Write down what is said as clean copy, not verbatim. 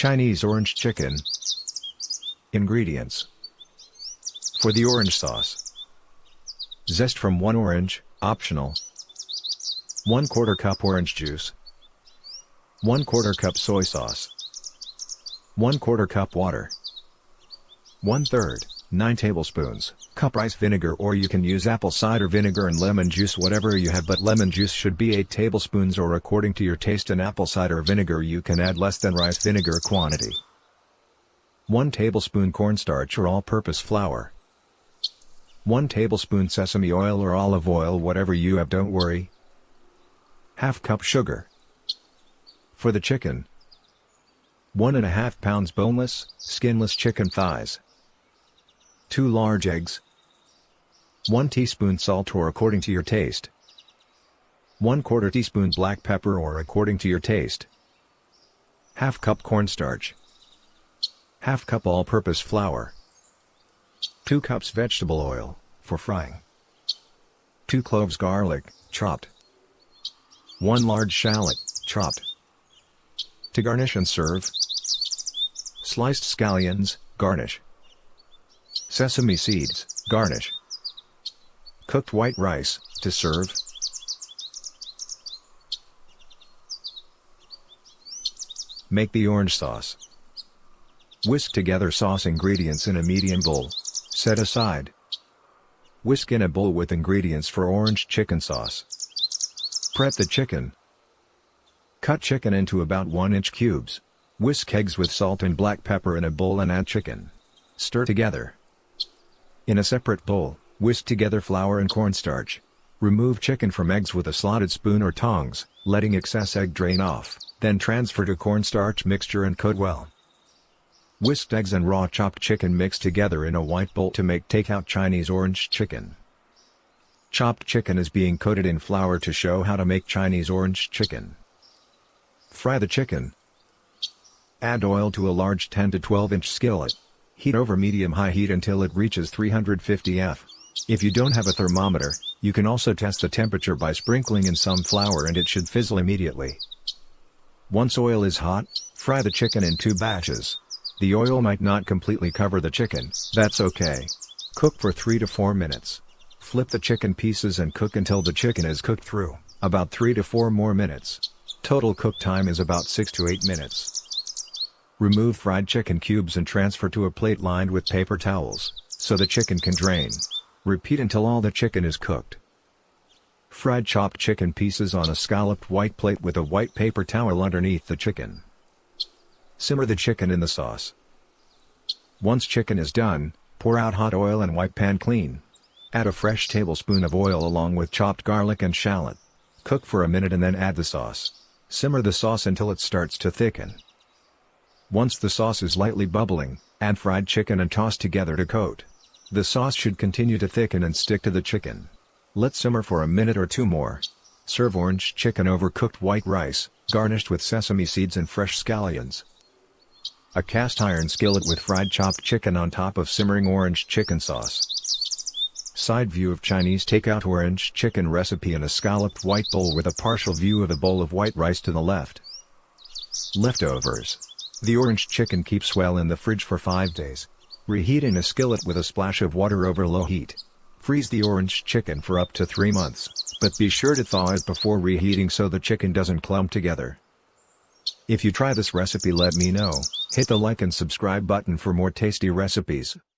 Chinese orange chicken. Ingredients. For the orange sauce: zest from 1 orange, optional. 1/4 cup orange juice. 1/4 cup soy sauce. 1/4 cup water. 1/3, 9 tablespoons, cup rice vinegar, or you can use apple cider vinegar and lemon juice, whatever you have, but lemon juice should be 8 tablespoons or according to your taste, and apple cider vinegar you can add less than rice vinegar quantity. 1 tablespoon cornstarch or all-purpose flour. 1 tablespoon sesame oil or olive oil, whatever you have, don't worry. 1/2 cup sugar. For the chicken: 1.5 pounds boneless, skinless chicken thighs. 2 large eggs. 1 teaspoon salt or according to your taste. 1/4 teaspoon black pepper or according to your taste. 1/2 cup cornstarch. 1/2 cup all-purpose flour. 2 cups vegetable oil, for frying. 2 cloves garlic, chopped. 1 large shallot, chopped. To garnish and serve: sliced scallions, garnish. Sesame seeds, garnish. Cooked white rice, to serve. Make the orange sauce. Whisk together sauce ingredients in a medium bowl. Set aside. Whisk in a bowl with ingredients for orange chicken sauce. Prep the chicken. Cut chicken into about 1-inch cubes. Whisk eggs with salt and black pepper in a bowl and add chicken. Stir together. In a separate bowl, whisk together flour and cornstarch. Remove chicken from eggs with a slotted spoon or tongs, letting excess egg drain off, then transfer to cornstarch mixture and coat well. Whisked eggs and raw chopped chicken mixed together in a white bowl to make takeout Chinese orange chicken. Chopped chicken is being coated in flour to show how to make Chinese orange chicken. Fry the chicken. Add oil to a large 10 to 12-inch skillet. Heat over medium-high heat until it reaches 350 F. If you don't have a thermometer, you can also test the temperature by sprinkling in some flour and it should fizzle immediately. Once oil is hot, fry the chicken in 2 batches. The oil might not completely cover the chicken, that's okay. Cook for 3 to 4 minutes. Flip the chicken pieces and cook until the chicken is cooked through, about 3 to 4 more minutes. Total cook time is about 6 to 8 minutes. Remove fried chicken cubes and transfer to a plate lined with paper towels, so the chicken can drain. Repeat until all the chicken is cooked. Fried chopped chicken pieces on a scalloped white plate with a white paper towel underneath the chicken. Simmer the chicken in the sauce. Once chicken is done, pour out hot oil and wipe pan clean. Add a fresh tablespoon of oil along with chopped garlic and shallot. Cook for a minute and then add the sauce. Simmer the sauce until it starts to thicken. Once the sauce is lightly bubbling, add fried chicken and toss together to coat. The sauce should continue to thicken and stick to the chicken. Let simmer for a minute or 2 more. Serve orange chicken over cooked white rice, garnished with sesame seeds and fresh scallions. A cast iron skillet with fried chopped chicken on top of simmering orange chicken sauce. Side view of Chinese takeout orange chicken recipe in a scalloped white bowl with a partial view of a bowl of white rice to the left. Leftovers. The orange chicken keeps well in the fridge for 5 days. Reheat in a skillet with a splash of water over low heat. Freeze the orange chicken for up to 3 months, but be sure to thaw it before reheating so the chicken doesn't clump together. If you try this recipe, let me know. Hit the like and subscribe button for more tasty recipes.